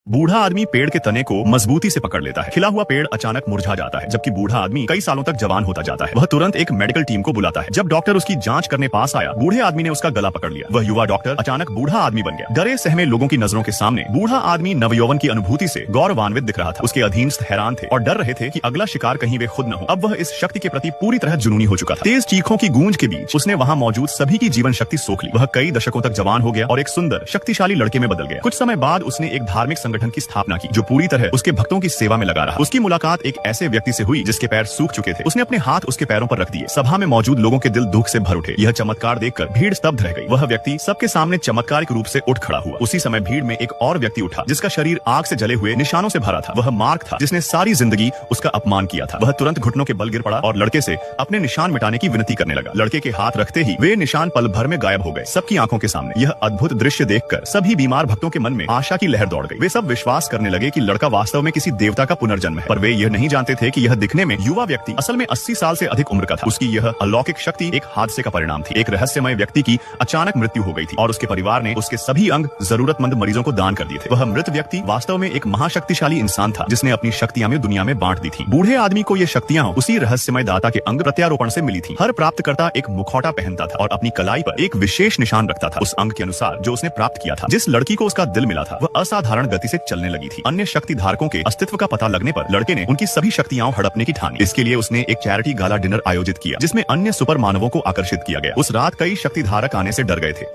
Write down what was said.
बूढ़ा आदमी पेड़ के तने को मजबूती से पकड़ लेता है। खिला हुआ पेड़ अचानक मुरझा जाता है, जबकि बूढ़ा आदमी कई सालों तक जवान होता जाता है। वह तुरंत एक मेडिकल टीम को बुलाता है। जब डॉक्टर उसकी जांच करने पास आया, बूढ़े आदमी ने उसका गला पकड़ लिया। वह युवा डॉक्टर अचानक बूढ़ा आदमी बन गया। डरे सहमे लोगों की नजरों के सामने बूढ़ा आदमी नवयौवन की अनुभूति से गौरवान्वित दिख रहा था। उसके अधीनस्थ हैरान थे और डर रहे थे कि अगला शिकार कहीं वे खुद न हो। अब वह इस शक्ति के प्रति पूरी तरह जुनूनी हो चुका था। तेज चीखों की गूंज के बीच उसने वहां मौजूद सभी की जीवन शक्ति सोख ली। वह कई दशकों तक जवान हो गया और एक सुंदर शक्तिशाली लड़के में बदल गया। कुछ समय बाद उसने एक धार्मिक संगठन की स्थापना की, जो पूरी तरह उसके भक्तों की सेवा में लगा रहा। उसकी मुलाकात एक ऐसे व्यक्ति से हुई जिसके पैर सूख चुके थे। उसने अपने हाथ उसके पैरों पर रख दिए। सभा में मौजूद लोगों के दिल दुख से भर उठे। यह चमत्कार देखकर भीड़ स्तब्ध रह गई। वह व्यक्ति सबके सामने चमत्कारिक रूप से उठ खड़ा हुआ। उसी समय भीड़ में एक और व्यक्ति उठा, जिसका शरीर आग से जले हुए निशानों से भरा था। वह मार्क था, जिसने सारी जिंदगी उसका अपमान किया था। वह तुरंत घुटनों के बल गिर पड़ा और लड़के से अपने निशान मिटाने की विनती करने लगा। लड़के के हाथ रखते ही वे निशान पल भर में गायब हो गए, सबकी आंखों के सामने। यह अद्भुत दृश्य देखकर सभी बीमार भक्तों के मन में आशा की लहर दौड़ गई। वे सब विश्वास करने लगे कि लड़का वास्तव में किसी देवता का पुनर्जन्म है। पर वे यह नहीं जानते थे कि यह दिखने में युवा व्यक्ति असल में 80 साल से अधिक उम्र का था। उसकी यह अलौकिक शक्ति एक हादसे का परिणाम थी। एक रहस्यमय व्यक्ति की अचानक मृत्यु हो गई थी और उसके परिवार ने उसके सभी अंग जरूरतमंद मरीजों को दान कर दिए थे। वह मृत व्यक्ति वास्तव में एक महाशक्तिशाली इंसान था, जिसने अपनी शक्तियां में दुनिया में बांट दी थी। बूढ़े आदमी को ये शक्तियां उसी रहस्यमय दाता के अंग प्रत्यारोपण से मिली थी। हर प्राप्तकर्ता एक मुखौटा पहनता था और अपनी कलाई पर एक विशेष निशान रखता था, उस अंग के अनुसार जो उसने प्राप्त किया था। जिस लड़की को उसका दिल मिला था, वह असाधारण गति से चलने लगी थी। अन्य शक्ति धारकों के अस्तित्व का पता लगने पर लड़के ने उनकी सभी शक्तियां हड़पने की ठानी। इसके लिए उसने एक चैरिटी गाला डिनर आयोजित किया, जिसमें अन्य सुपर मानवों को आकर्षित किया गया। उस रात कई शक्ति धारक आने से डर गए थे।